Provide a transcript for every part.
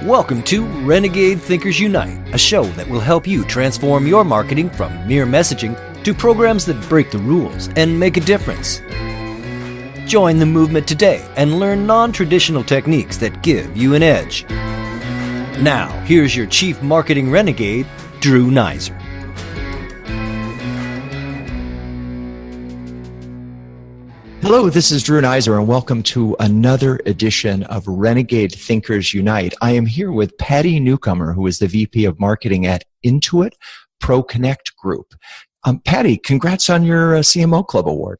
Welcome to Renegade Thinkers Unite, a show that will help you transform your marketing from mere messaging to programs that break the rules and make a difference. Join the movement today and learn non-traditional techniques that give you an edge. Now, here's your Chief Marketing Renegade, Drew Nizer. Hello, this is Drew Nizer, and welcome to another edition of Renegade Thinkers Unite. I am here with Patti Newcomer, who is the VP of Marketing at Intuit ProConnect Group. Patti, congrats on your CMO Club Award.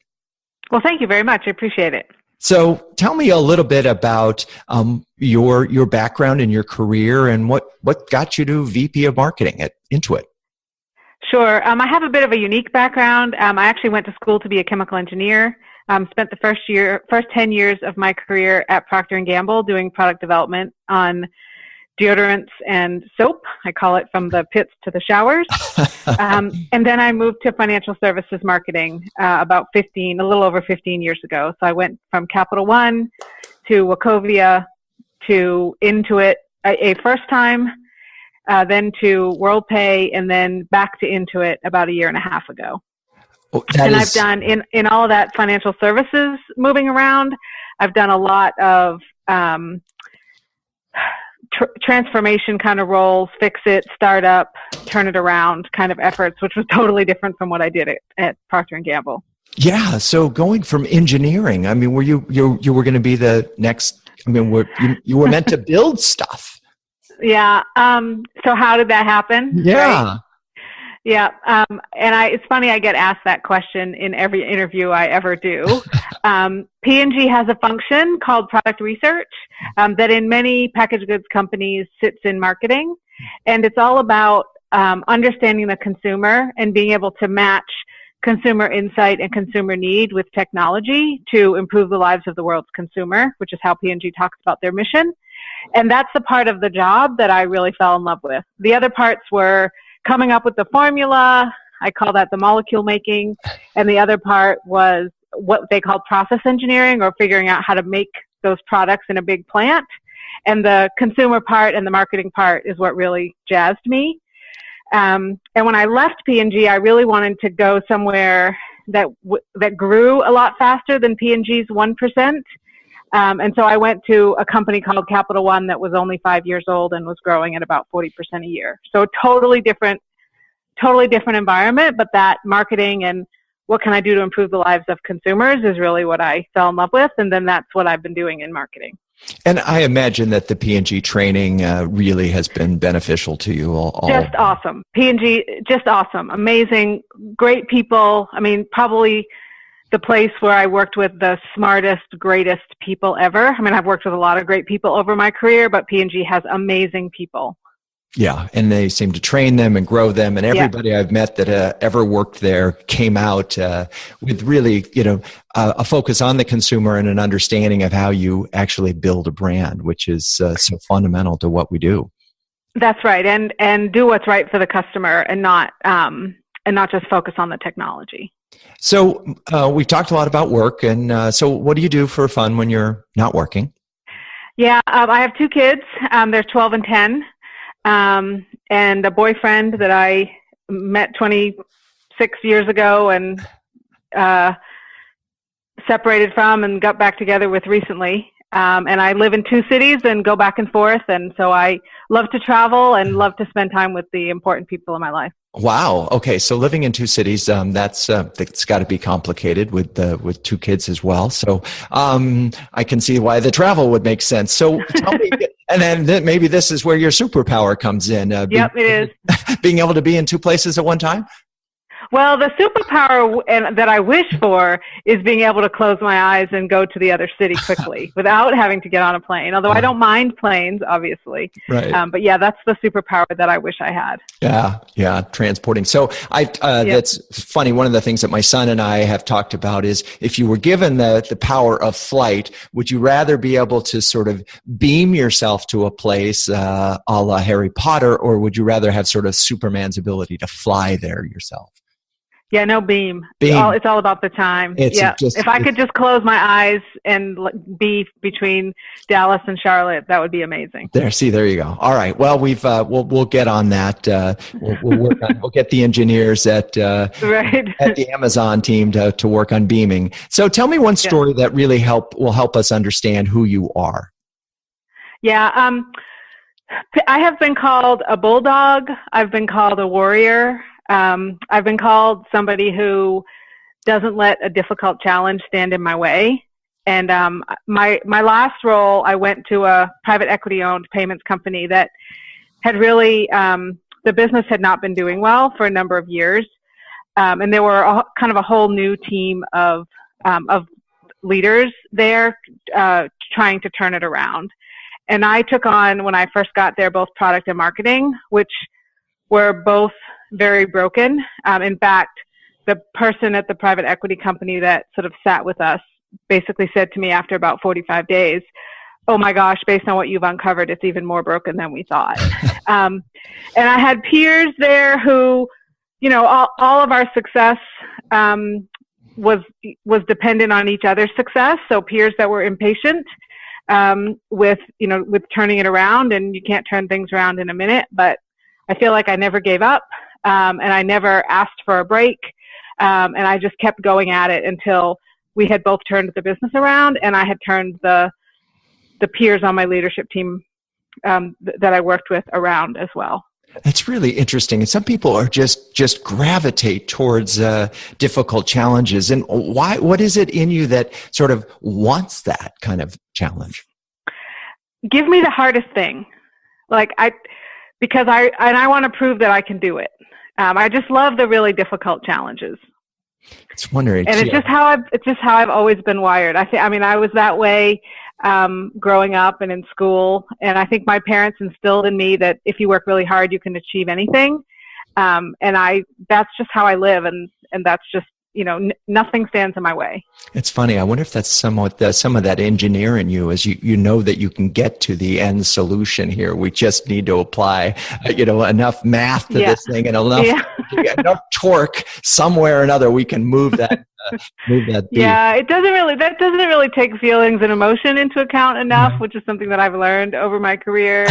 Well, thank you very much. I appreciate it. So tell me a little bit about your background and your career and what got you to VP of Marketing at Intuit. Sure. I have a bit of a unique background. I actually went to school to be a chemical engineer. Spent the first 10 years of my career at Procter & Gamble doing product development on deodorants and soap. I call it from the pits to the showers. And then I moved to financial services marketing a little over 15 years ago. So I went from Capital One to Wachovia to Intuit a first time, then to WorldPay, and then back to Intuit about a year and a half ago. I've done in all of that financial services moving around. I've done a lot of transformation kind of roles, fix it, start up, turn it around kind of efforts, which was totally different from what I did at Procter & Gamble. Yeah. So going from engineering, I mean, were you were going to be the next? I mean, you were meant to build stuff. Yeah. So how did that happen? Yeah. Right? Yeah, and it's funny, I get asked that question in every interview I ever do. P&G has a function called product research that in many packaged goods companies sits in marketing, and it's all about understanding the consumer and being able to match consumer insight and consumer need with technology to improve the lives of the world's consumer, which is how P&G talks about their mission. And that's the part of the job that I really fell in love with. The other parts were coming up with the formula, I call that the molecule making, and the other part was what they called process engineering, or figuring out how to make those products in a big plant. And the consumer part and the marketing part is what really jazzed me. And when I left P&G, I really wanted to go somewhere that grew a lot faster than P&G's 1%. And so I went to a company called Capital One that was only 5 years old and was growing at about 40% a year. So totally different environment, but that marketing and what can I do to improve the lives of consumers is really what I fell in love with. And then that's what I've been doing in marketing. And I imagine that the P&G training really has been beneficial to you all. Just awesome. P&G, just awesome. Amazing, great people. I mean, probably the place where I worked with the smartest, greatest people ever. I mean, I've worked with a lot of great people over my career, but P&G has amazing people. Yeah, and they seem to train them and grow them, and everybody I've met that ever worked there came out with really, a focus on the consumer and an understanding of how you actually build a brand, which is so fundamental to what we do. That's right, and do what's right for the customer, and not just focus on the technology. So we've talked a lot about work, and so what do you do for fun when you're not working? Yeah, I have two kids. They're 12 and 10, and a boyfriend that I met 26 years ago and separated from and got back together with recently. And I live in two cities and go back and forth, and so I love to travel and love to spend time with the important people in my life. Wow. Okay. So living in two cities, that's got to be complicated with two kids as well. So I can see why the travel would make sense. So tell me, and then maybe this is where your superpower comes in. Yep, it is. Being able to be in two places at one time? Well, the superpower that I wish for is being able to close my eyes and go to the other city quickly without having to get on a plane. Although I don't mind planes, obviously. Right. But yeah, that's the superpower that I wish I had. Yeah, transporting. So that's funny. One of the things that my son and I have talked about is if you were given the power of flight, would you rather be able to sort of beam yourself to a place a la Harry Potter, or would you rather have sort of Superman's ability to fly there yourself? Yeah, no beam. Beam. It's all about the time. If I could just close my eyes and be between Dallas and Charlotte, that would be amazing. There you go. All right. Well, we'll get on that. We'll work on. We'll get the engineers at the Amazon team to work on beaming. So, tell me one story that really will help us understand who you are. Yeah. I have been called a bulldog. I've been called a warrior. I've been called somebody who doesn't let a difficult challenge stand in my way. And my last role, I went to a private equity-owned payments company that had really, the business had not been doing well for a number of years. And there were kind of a whole new team of leaders there trying to turn it around. And I took on, when I first got there, both product and marketing, which were both very broken. In fact, the person at the private equity company that sort of sat with us basically said to me after about 45 days, "Oh my gosh, based on what you've uncovered, it's even more broken than we thought." And I had peers there who, all of our success was dependent on each other's success. So peers that were impatient with turning it around, and you can't turn things around in a minute, but I feel like I never gave up, and I never asked for a break, and I just kept going at it until we had both turned the business around, and I had turned the peers on my leadership team that I worked with around as well. That's really interesting. And some people are just gravitate towards difficult challenges. And why? What is it in you that sort of wants that kind of challenge? Give me the hardest thing, because I want to prove that I can do it. I just love the really difficult challenges. It's wondering, and it's just how I've always been wired. I was that way growing up and in school, and I think my parents instilled in me that if you work really hard, you can achieve anything. And that's just how I live, and that's just, nothing stands in my way. It's funny. I wonder if that's somewhat some of that engineer in you, is you know that you can get to the end solution here. We just need to apply, enough math to this thing and enough torque somewhere or another. We can move that. Move that beat. Yeah, that doesn't really take feelings and emotion into account enough, which is something that I've learned over my career.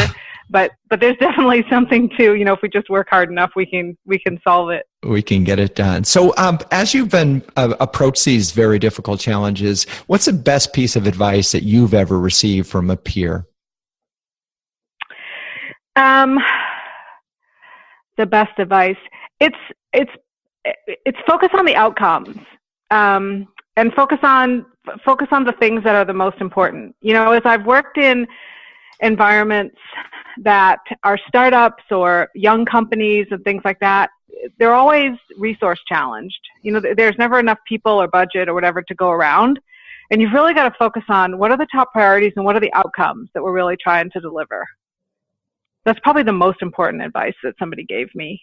But there's definitely something to, if we just work hard enough, we can solve it. We can get it done. So as you've been approached these very difficult challenges, what's the best piece of advice that you've ever received from a peer? The best advice. It's focus on the outcomes. And focus on the things that are the most important. As I've worked in environments that are startups or young companies and things like that, they're always resource challenged. There's never enough people or budget or whatever to go around. And you've really got to focus on what are the top priorities and what are the outcomes that we're really trying to deliver. That's probably the most important advice that somebody gave me.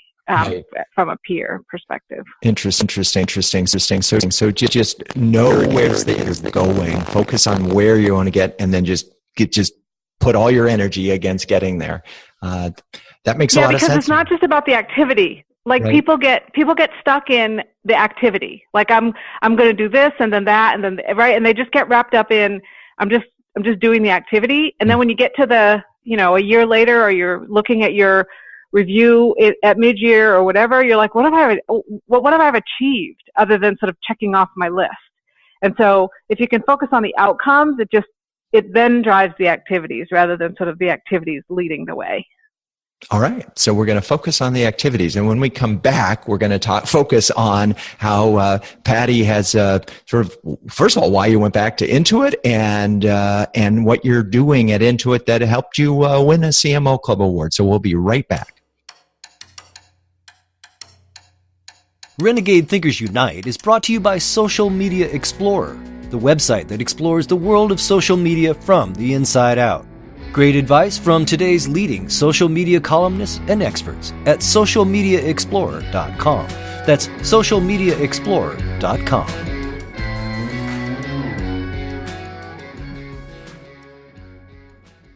From a peer perspective. Interesting. So just know where it's going, focus on where you want to get, and then just put all your energy against getting there. That makes a lot of sense. Because it's not just about the activity. People get stuck in the activity. I'm going to do this and then that and then right, and they just get wrapped up in I'm just doing the activity. And then when you get to the a year later, or you're looking at your review it at mid-year or whatever, you're like, what have I achieved other than sort of checking off my list? And so if you can focus on the outcomes, it then drives the activities rather than sort of the activities leading the way. All right. So we're going to focus on the activities. And when we come back, we're going to focus on how Patti has first of all, why you went back to Intuit and what you're doing at Intuit that helped you win a CMO Club Award. So we'll be right back. Renegade Thinkers Unite is brought to you by Social Media Explorer, the website that explores the world of social media from the inside out. Great advice from today's leading social media columnists and experts at socialmediaexplorer.com. That's socialmediaexplorer.com.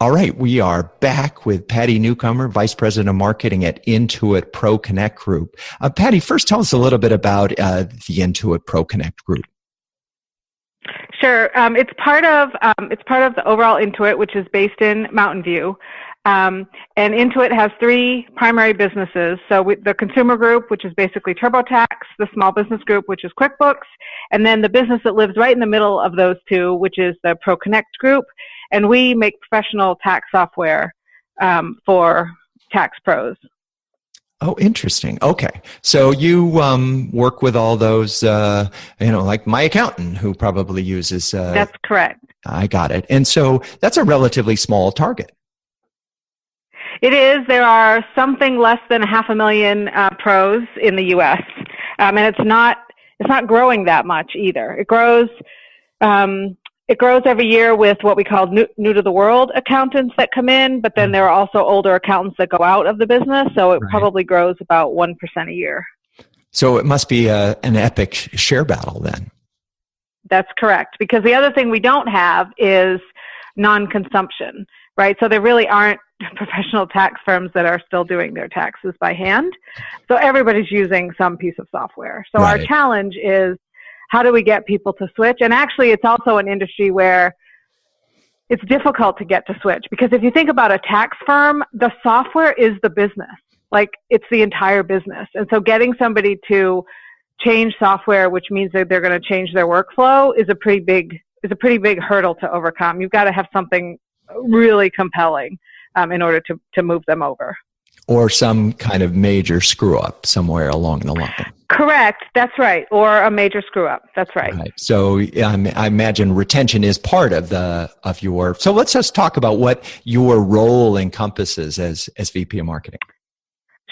All right, we are back with Patti Newcomer, Vice President of Marketing at Intuit Pro Connect Group. Patti, first tell us a little bit about the Intuit Pro Connect Group. Sure. It's part of the overall Intuit, which is based in Mountain View. And Intuit has three primary businesses. So the consumer group, which is basically TurboTax, the small business group, which is QuickBooks, and then the business that lives right in the middle of those two, which is the Pro Connect group. And we make professional tax software for tax pros. Oh, interesting. Okay. So you work with all those, like my accountant who probably uses... That's correct. I got it. And so that's a relatively small target. It is. There are something less than 500,000 pros in the U.S., and it's not growing that much either. It grows every year with what we call new to the world accountants that come in, but then there are also older accountants that go out of the business, so it probably grows about 1% a year. So it must be an epic share battle then. That's correct, because the other thing we don't have is non-consumption, right? So there really aren't professional tax firms that are still doing their taxes by hand. So everybody's using some piece of software. So our challenge is, how do we get people to switch? And actually, it's also an industry where it's difficult to get to switch, because if you think about a tax firm, the software is the business. Like, it's the entire business. And so getting somebody to change software, which means that they're going to change their workflow, is a pretty big hurdle to overcome. You've got to have something really compelling in order to move them over. Or some kind of major screw up somewhere along the line. Correct. That's right. Or a major screw up. That's right. So I imagine retention is part of your. So let's just talk about what your role encompasses as VP of Marketing.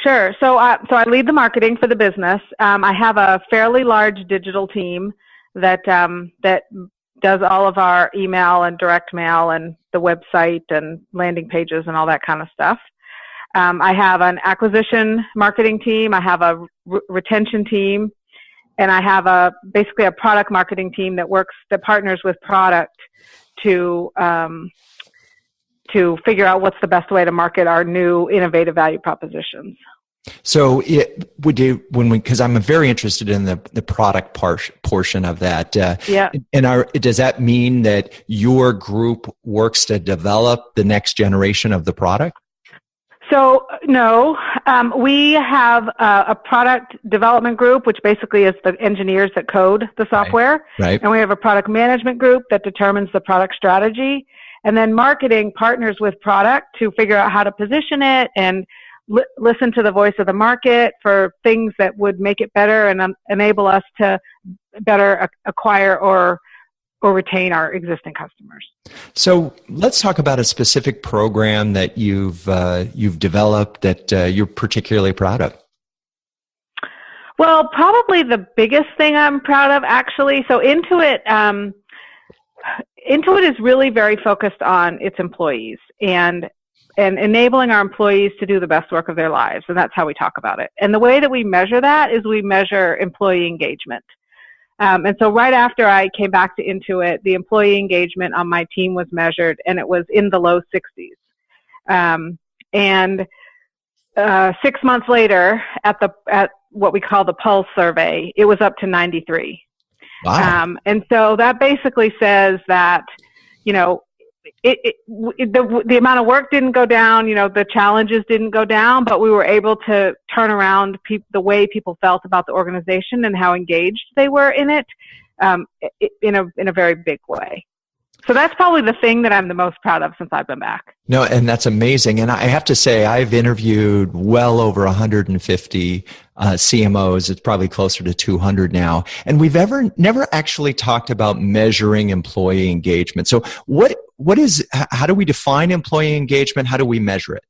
Sure. So I lead the marketing for the business. I have a fairly large digital team that does all of our email and direct mail and the website and landing pages and all that kind of stuff. I have an acquisition marketing team. I have a retention team, and I have basically a product marketing team that partners with product to figure out what's the best way to market our new innovative value propositions. So because I'm very interested in the product portion of that. And does that mean that your group works to develop the next generation of the product? So no, we have a product development group, which basically is the engineers that code the software. Right. And we have a product management group that determines the product strategy. And then marketing partners with product to figure out how to position it and listen to the voice of the market for things that would make it better and enable us to better acquire or retain our existing customers. So let's talk about a specific program that you've developed that you're particularly proud of. Well, probably the biggest thing I'm proud of, actually. So Intuit is really very focused on its employees and enabling our employees to do the best work of their lives, and that's how we talk about it. And the way that we measure that is we measure employee engagement. And so right after I came back to Intuit, the employee engagement on my team was measured, and it was in the low 60s. And 6 months later, at what we call the Pulse survey, it was up to 93. Wow. And so that basically says that, the amount of work didn't go down, the challenges didn't go down, but we were able to turn around the way people felt about the organization and how engaged they were in it, in a very big way. So that's probably the thing that I'm the most proud of since I've been back. No, and that's amazing. And I have to say, I've interviewed well over 150 CMOs. It's probably closer to 200 now. And we've never actually talked about measuring employee engagement. So how do we define employee engagement? How do we measure it?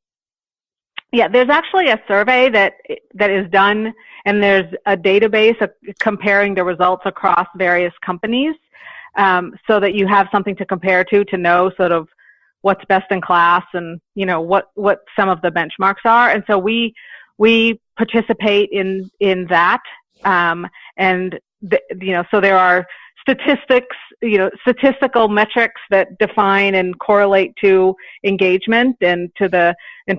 Yeah, there's actually a survey that is done, and there's a database comparing the results across various companies. So that you have something to compare to know sort of what's best in class and, what some of the benchmarks are. And so we participate in that. So there are statistics, statistical metrics that define and correlate to engagement and to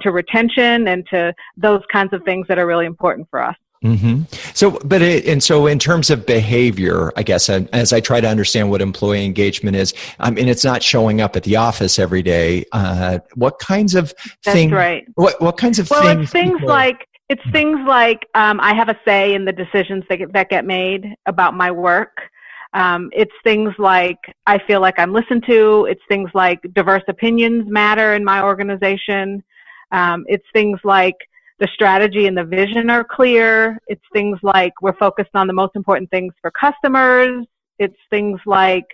retention and to those kinds of things that are really important for us. Mm-hmm. So in terms of behavior, I guess, as I try to understand what employee engagement is, I mean, it's not showing up at the office every day. What kinds of things? That's right. What kinds of things? Well, it's things like I have a say in the decisions that get made about my work. It's things like I feel like I'm listened to. It's things like diverse opinions matter in my organization. It's things like the strategy and the vision are clear. It's things like we're focused on the most important things for customers. It's things like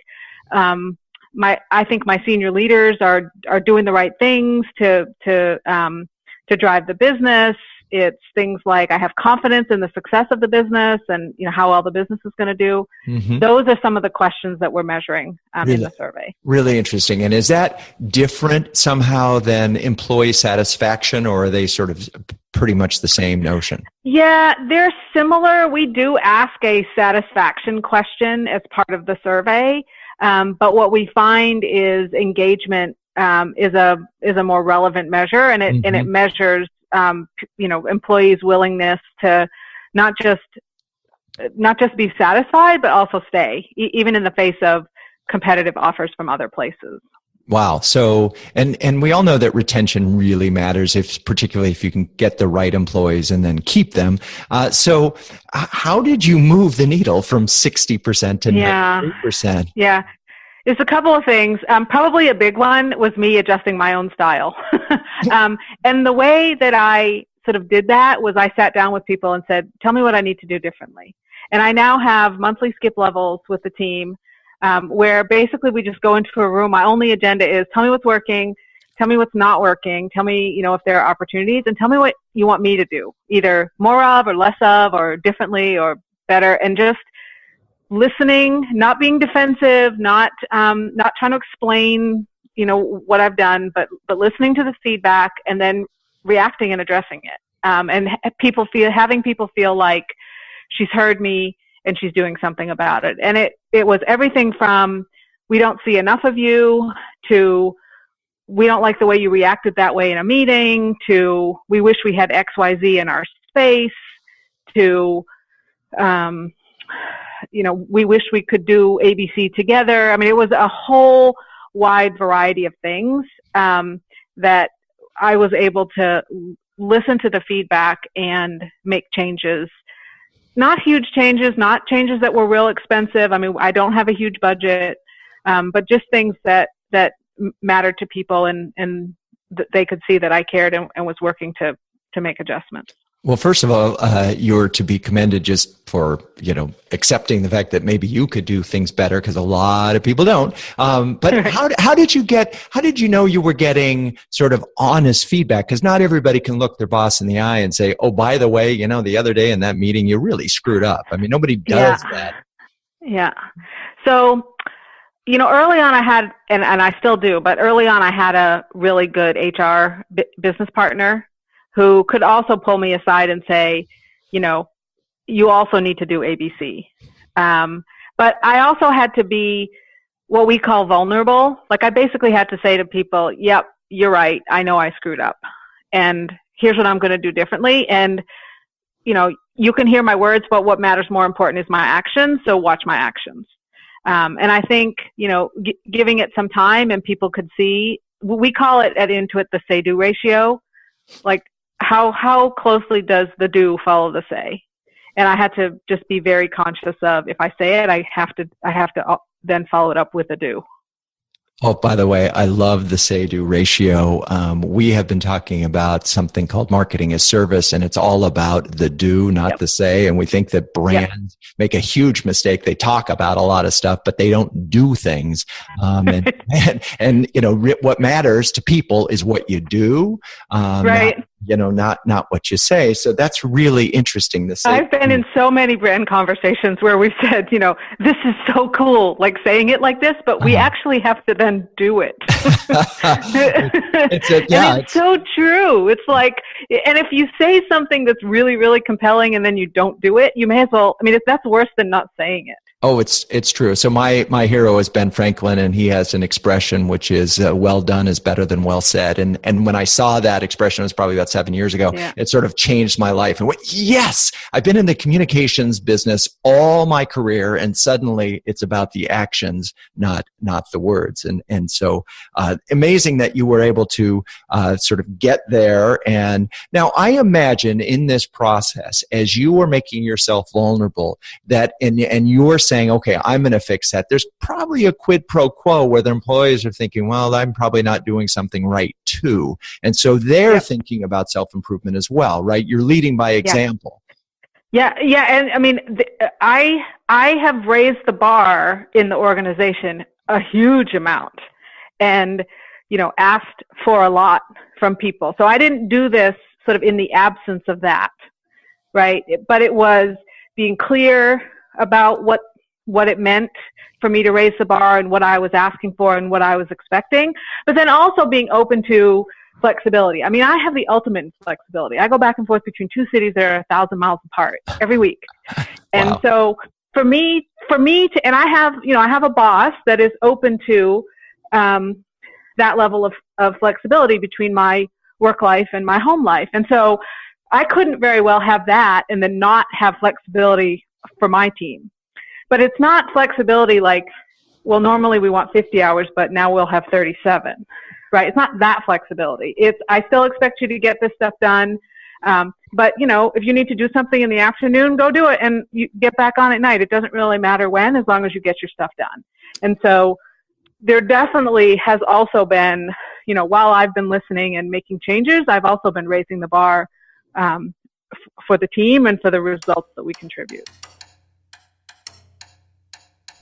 I think my senior leaders are doing the right things to drive the business. It's things like I have confidence in the success of the business and how well the business is going to do. Mm-hmm. Those are some of the questions that we're measuring in the survey. Really interesting. And is that different somehow than employee satisfaction, or are they sort of pretty much the same notion? Yeah, they're similar. We do ask a satisfaction question as part of the survey, but what we find is engagement is a more relevant measure, and it measures employees' willingness to not just be satisfied, but also stay, even in the face of competitive offers from other places. Wow. So, and we all know that retention really matters, particularly if you can get the right employees and then keep them. So how did you move the needle from 60% to 93%? Yeah. There's a couple of things. Probably a big one was me adjusting my own style. And the way that I sort of did that was I sat down with people and said, tell me what I need to do differently. And I now have monthly skip levels with the team where basically we just go into a room. My only agenda is tell me what's working, tell me what's not working, tell me, if there are opportunities, and tell me what you want me to do, either more of or less of or differently or better, and just listening, not being defensive, not trying to explain, what I've done, but listening to the feedback and then reacting and addressing it. And having people feel like she's heard me and she's doing something about it. And it was everything from we don't see enough of you to we don't like the way you reacted that way in a meeting to we wish we had XYZ in our space to we wish we could do ABC together. I mean, it was a whole wide variety of things that I was able to listen to the feedback and make changes. Not huge changes, not changes that were real expensive. I mean, I don't have a huge budget, but just things that mattered to people and they could see that I cared and was working to make adjustments. Well, first of all, you're to be commended just for, accepting the fact that maybe you could do things better, because a lot of people don't. But how did you know you were getting sort of honest feedback? Because not everybody can look their boss in the eye and say, oh, by the way, the other day in that meeting, you really screwed up. I mean, nobody does that. Yeah. So, early on I had, and I still do, but early on I had a really good HR business partner who could also pull me aside and say, you also need to do ABC. But I also had to be what we call vulnerable. Like I basically had to say to people, yep, you're right. I know I screwed up. And here's what I'm going to do differently. And, you can hear my words, but what matters more important is my actions. So watch my actions. And I think, giving it some time and people could see, we call it at Intuit the say-do ratio. Like, how closely does the do follow the say? And I had to just be very conscious of if I say it, I have to then follow it up with a do. Oh, by the way, I love the say-do ratio. We have been talking about something called marketing as service, and it's all about the do, not the say. And we think that brands make a huge mistake. They talk about a lot of stuff, but they don't do things. And what matters to people is what you do, right? Not what you say. So that's really interesting to say. I've been in so many brand conversations where we've said, this is so cool, like saying it like this, but we actually have to then do it. It's so true. It's like, and if you say something that's really, really compelling and then you don't do it, you may as well, that's worse than not saying it. Oh, it's true. So my hero is Ben Franklin, and he has an expression which is "well done is better than well said." And when I saw that expression, it was probably about 7 years ago. Yeah. It sort of changed my life. And went, yes, I've been in the communications business all my career, and suddenly it's about the actions, not the words. And so amazing that you were able to sort of get there. And now I imagine in this process, as you were making yourself vulnerable, that and you're saying, okay, I'm going to fix that. There's probably a quid pro quo where the employees are thinking, well, I'm probably not doing something right too. And so they're thinking about self-improvement as well, right? You're leading by example. Yeah. And I mean, I have raised the bar in the organization a huge amount and, asked for a lot from people. So I didn't do this sort of in the absence of that, right? But it was being clear about what it meant for me to raise the bar and what I was asking for and what I was expecting, but then also being open to flexibility. I mean, I have the ultimate in flexibility. I go back and forth between two cities that are 1,000 miles apart every week. And Wow. So for me to, and I have a boss that is open to that level of flexibility between my work life and my home life. And so I couldn't very well have that and then not have flexibility for my team. But it's not flexibility like, well, normally we want 50 hours, but now we'll have 37, right? It's not that flexibility. I still expect you to get this stuff done. But, if you need to do something in the afternoon, go do it and you get back on at night. It doesn't really matter when, as long as you get your stuff done. And so there definitely has also been, while I've been listening and making changes, I've also been raising the bar for the team and for the results that we contribute.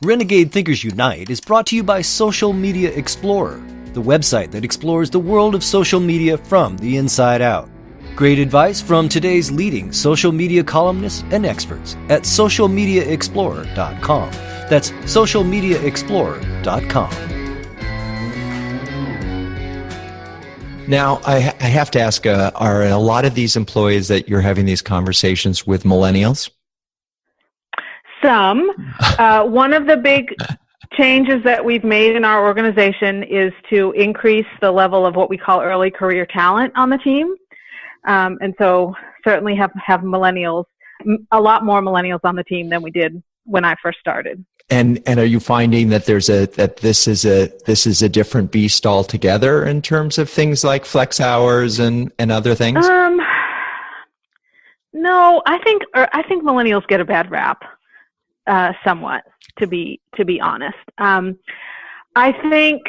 Renegade Thinkers Unite is brought to you by Social Media Explorer, the website that explores the world of social media from the inside out. Great advice from today's leading social media columnists and experts at socialmediaexplorer.com. That's socialmediaexplorer.com. Now, I have to ask, are a lot of these employees that you're having these conversations with millennials? Some. One of the big changes that we've made in our organization is to increase the level of what we call early career talent on the team. And so certainly have millennials, a lot more millennials on the team than we did when I first started. And are you finding that this is a different beast altogether in terms of things like flex hours and other things? No, I think millennials get a bad rap. Somewhat, to be honest. I think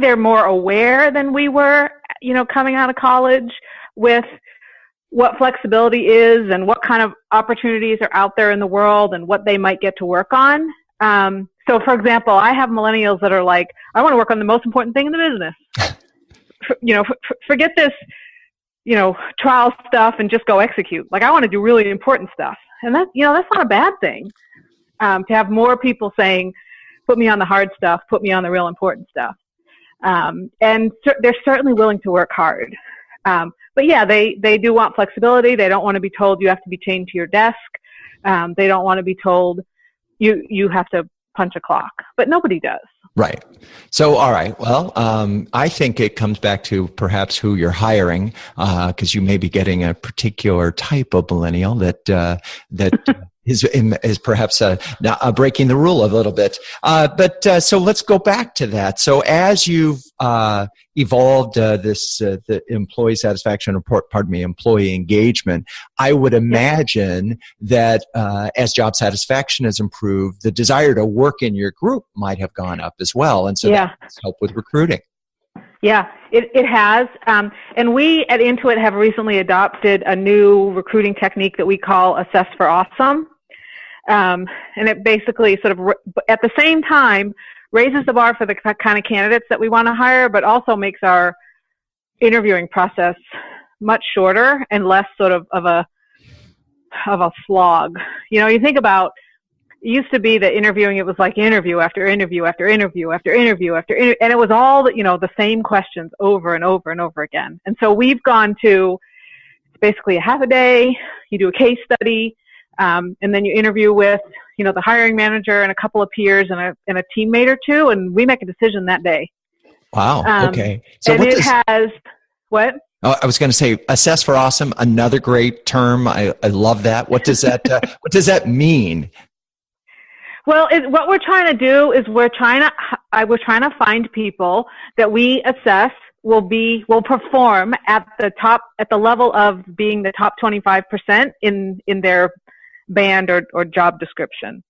they're more aware than we were, coming out of college with what flexibility is and what kind of opportunities are out there in the world and what they might get to work on. So for example, I have millennials that are like, I want to work on the most important thing in the business. Forget this, trial stuff and just go execute. Like I want to do really important stuff. And that's not a bad thing. To have more people saying, put me on the hard stuff, put me on the real important stuff. And they're certainly willing to work hard. But yeah, they do want flexibility. They don't want to be told you have to be chained to your desk. They don't want to be told you have to punch a clock, but nobody does. Right. So, all right. Well, I think it comes back to perhaps who you're hiring, because you may be getting a particular type of millennial that is perhaps breaking the rule a little bit. So let's go back to that. So as you've evolved the employee satisfaction report, employee engagement, I would imagine that as job satisfaction has improved, the desire to work in your group might have gone up as well. And so that's helped with recruiting. Yeah, it has. And we at Intuit have recently adopted a new recruiting technique that we call Assess for Awesome. And it basically sort of, at the same time, raises the bar for the kind of candidates that we want to hire, but also makes our interviewing process much shorter and less sort of a slog. You think about, it used to be that interviewing, it was like interview after interview after interview after interview after interview, and it was all the same questions over and over and over again. And so we've gone to basically a half a day, you do a case study, and then you interview with, the hiring manager and a couple of peers and a teammate or two, and we make a decision that day. Wow. Okay. So and has what? Oh, I was going to say, assess for awesome. Another great term. I love that. What does that what does that mean? Well, what we're trying to do is we're trying to find people that we assess will perform at the level of being the top 25% in their band or job description.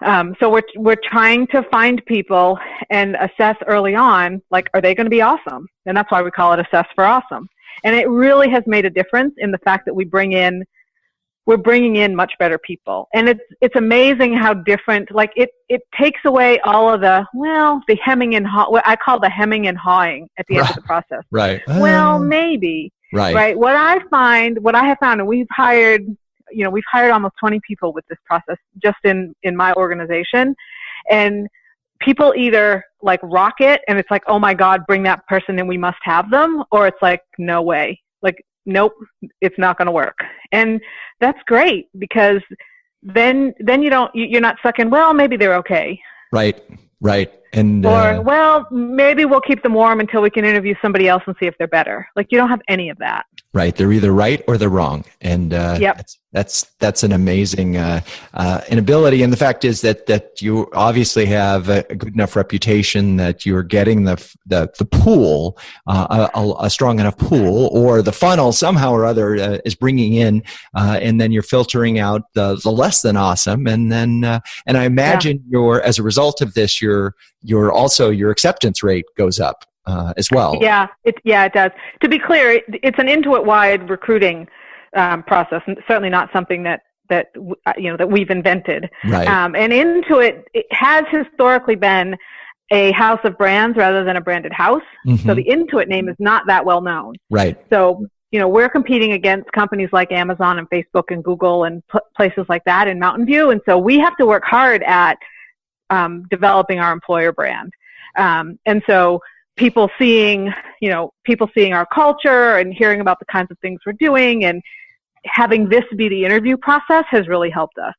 So we're trying to find people and assess early on, like, are they going to be awesome? And that's why we call it Assess for Awesome. And it really has made a difference in the fact that we're bringing in much better people. And it's amazing how different, like it takes away all of the hemming and what I call the hemming and hawing at the end of the process. Right. Well, maybe. Right. What I have found, and we've hired almost 20 people with this process just in my organization, and people either like rock it and it's like, oh my God, bring that person and we must have them, or it's like, no way, like, nope, it's not going to work. And that's great, because then you're not stuck in, well, maybe they're okay. Right. And well, maybe we'll keep them warm until we can interview somebody else and see if they're better. Like, you don't have any of that. Right. They're either right or they're wrong. And that's an amazing ability. And the fact is that you obviously have a good enough reputation that you're getting the pool, a strong enough pool, or the funnel somehow or other is bringing in, and then you're filtering out the less than awesome. And then and I imagine as a result of this, your acceptance rate goes up as well. Yeah, it does. To be clear, it's an Intuit-wide recruiting process, and certainly not something that we've invented. Right. And Intuit, it has historically been a house of brands rather than a branded house. Mm-hmm. So the Intuit name is not that well known. Right. So we're competing against companies like Amazon and Facebook and Google and places like that in Mountain View, and so we have to work hard at developing our employer brand. And so people seeing our culture and hearing about the kinds of things we're doing and having this be the interview process has really helped us.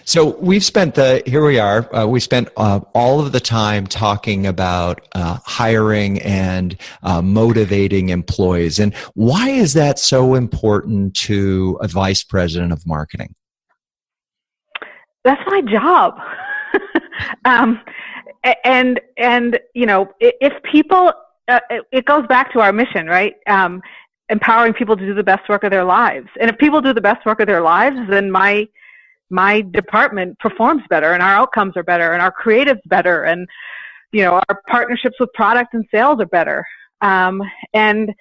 So we've spent we spent all of the time talking about hiring and motivating employees. And why is that so important to a vice president of marketing? That's my job. And if people, it goes back to our mission, right? Empowering people to do the best work of their lives. And if people do the best work of their lives, then my department performs better, and our outcomes are better, and our creative's better, and our partnerships with product and sales are better. And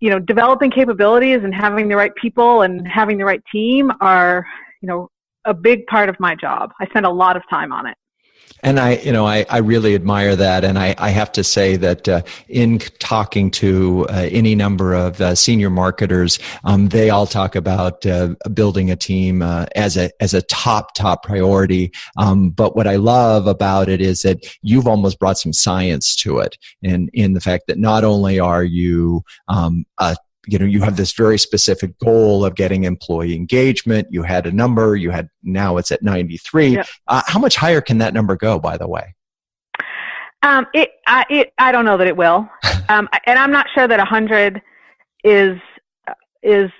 developing capabilities and having the right people and having the right team are a big part of my job. I spend a lot of time on it. And I really admire that. And I have to say that in talking to any number of senior marketers, they all talk about building a team as a top priority. But what I love about it is that you've almost brought some science to it, and in the fact that not only are you you have this very specific goal of getting employee engagement. You had a number. Now it's at 93. Yep. How much higher can that number go, by the way? I don't know that it will, and I'm not sure that 100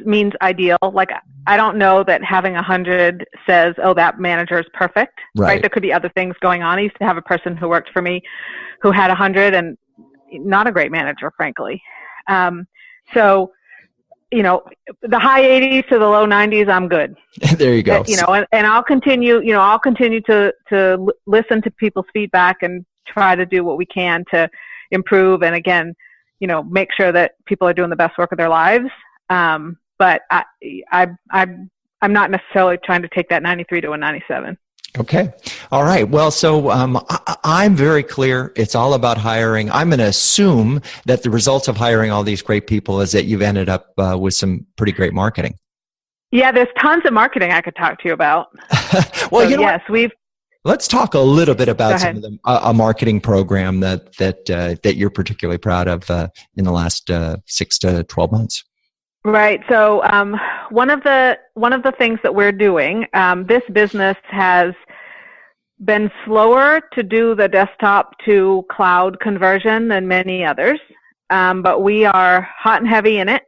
means ideal. Like, I don't know that having 100 says, oh, that manager is perfect. Right? There could be other things going on. I used to have a person who worked for me who had 100 and not a great manager, frankly. So, the high 80s to the low 90s, I'm good. There you go. And I'll continue to listen to people's feedback and try to do what we can to improve. And again, make sure that people are doing the best work of their lives. But I'm not necessarily trying to take that 93 to a 97. Okay. All right. Well, so I'm very clear. It's all about hiring. I'm going to assume that the result of hiring all these great people is that you've ended up with some pretty great marketing. Yeah, there's tons of marketing I could talk to you about. Well, so, let's talk a little bit about some of a marketing program that you're particularly proud of in the last 6 to 12 months. Right. So one of the things that we're doing, this business has been slower to do the desktop to cloud conversion than many others, but we are hot and heavy in it.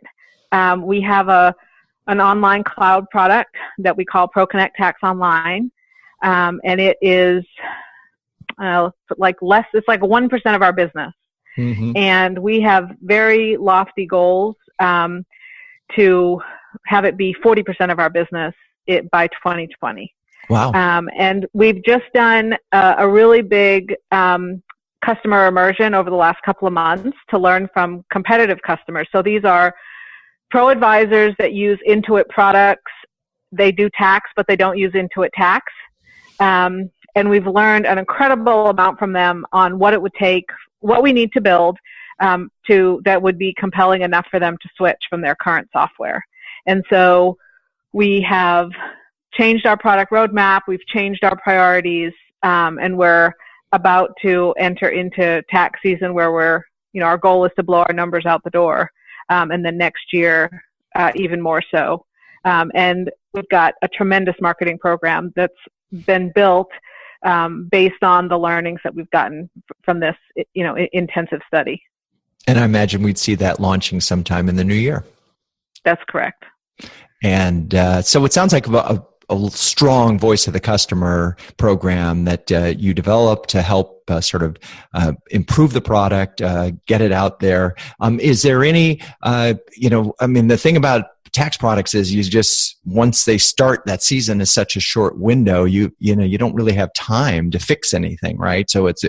We have an online cloud product that we call ProConnect Tax Online, and it is it's like 1% of our business, and we have very lofty goals to have it be 40% of our business by 2020. Wow. And we've just done a really big customer immersion over the last couple of months to learn from competitive customers. So these are pro advisors that use Intuit products. They do tax, but they don't use Intuit tax. And we've learned an incredible amount from them on what it would take, what we need to build that would be compelling enough for them to switch from their current software. And so we have changed our product roadmap, we've changed our priorities, and we're about to enter into tax season where our goal is to blow our numbers out the door, and then next year even more so. And we've got a tremendous marketing program that's been built based on the learnings that we've gotten from this, intensive study. And I imagine we'd see that launching sometime in the new year. That's correct. And so it sounds like a strong voice of the customer program that you developed to help improve the product, get it out there. Is there any, the thing about tax products is you just, once they start, that season is such a short window, you don't really have time to fix anything, right? So it's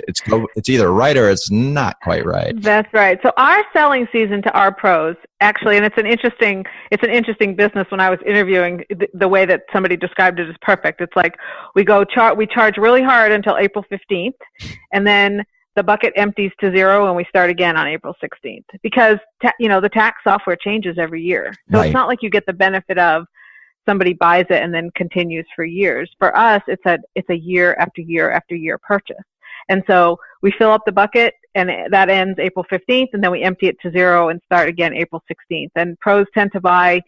either right or it's not quite right. That's right. So our selling season to our pros, actually, and it's an interesting business. When I was interviewing, the way that somebody described it is perfect. It's like we charge really hard until April 15th, and then the bucket empties to zero and we start again on April 16th because, the tax software changes every year. So It's not like you get the benefit of somebody buys it and then continues for years. For us, it's a year after year after year purchase. And so we fill up the bucket and that ends April 15th, and then we empty it to zero and start again April 16th. And pros tend to buy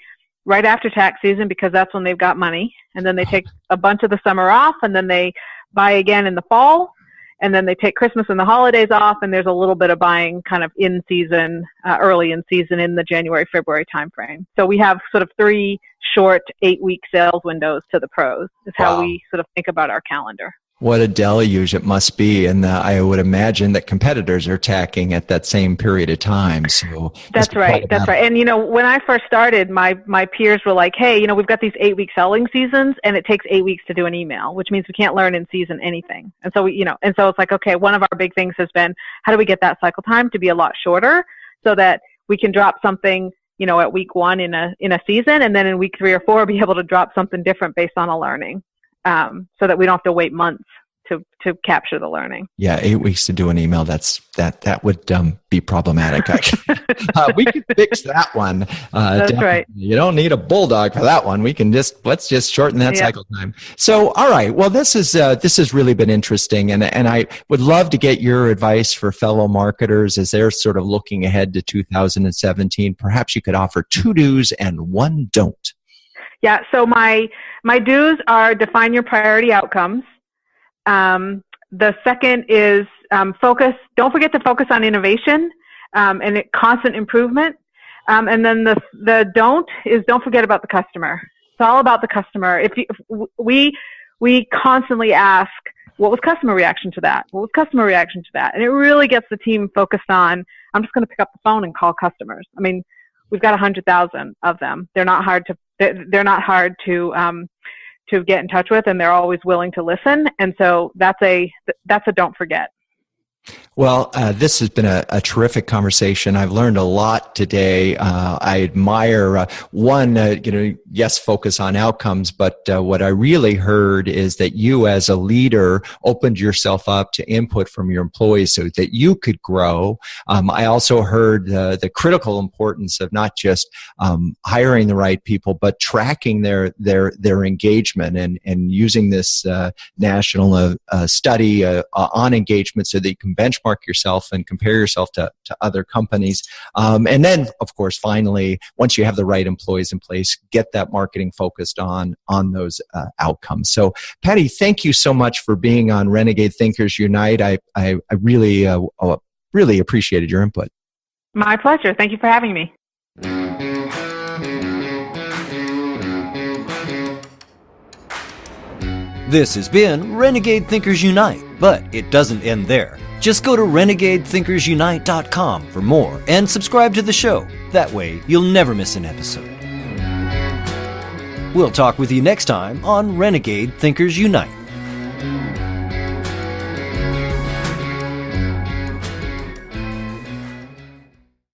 right after tax season because that's when they've got money. And then they take a bunch of the summer off, and then they buy again in the fall. And then they take Christmas and the holidays off, and there's a little bit of buying kind of in season, early in season in the January, February timeframe. So we have sort of 3 short 8-week sales windows to the pros is how we sort of think about our calendar. What a deluge it must be. And I would imagine that competitors are attacking at that same period of time. So That's right. And, when I first started, my peers were like, hey, we've got these 8-week selling seasons and it takes 8 weeks to do an email, which means we can't learn in season anything. And so so it's like, okay, one of our big things has been, how do we get that cycle time to be a lot shorter so that we can drop something, at week 1 in a season, and then in week 3 or 4, be able to drop something different based on a learning. So that we don't have to wait months to capture the learning. Yeah, 8 weeks to do an email, that would be problematic. We can fix that one. That's definitely right. You don't need a bulldog for that one. Let's just shorten that cycle time. So, all right. Well, this has really been interesting, and I would love to get your advice for fellow marketers as they're sort of looking ahead to 2017. Perhaps you could offer 2 do's and 1 don't. Yeah, so my do's are define your priority outcomes. The second is focus. Don't forget to focus on innovation and constant improvement. And then the don't forget about the customer. It's all about the customer. We constantly ask, what was customer reaction to that? What was customer reaction to that? And it really gets the team focused on, I'm just going to pick up the phone and call customers. I mean, we've got 100,000 of them. They're not hard to get in touch with, and they're always willing to listen. And so that's a don't forget. Well, this has been a terrific conversation. I've learned a lot today. I admire yes, focus on outcomes, but what I really heard is that you as a leader opened yourself up to input from your employees so that you could grow. I also heard the critical importance of not just hiring the right people, but tracking their engagement and using this national study on engagement so that you can benchmark yourself and compare yourself to other companies. And then, of course, finally, once you have the right employees in place, get that marketing focused on those outcomes. So, Patti, thank you so much for being on Renegade Thinkers Unite. I really, really appreciated your input. My pleasure. Thank you for having me. This has been Renegade Thinkers Unite, but it doesn't end there. Just go to renegadethinkersunite.com for more and subscribe to the show. That way, you'll never miss an episode. We'll talk with you next time on Renegade Thinkers Unite.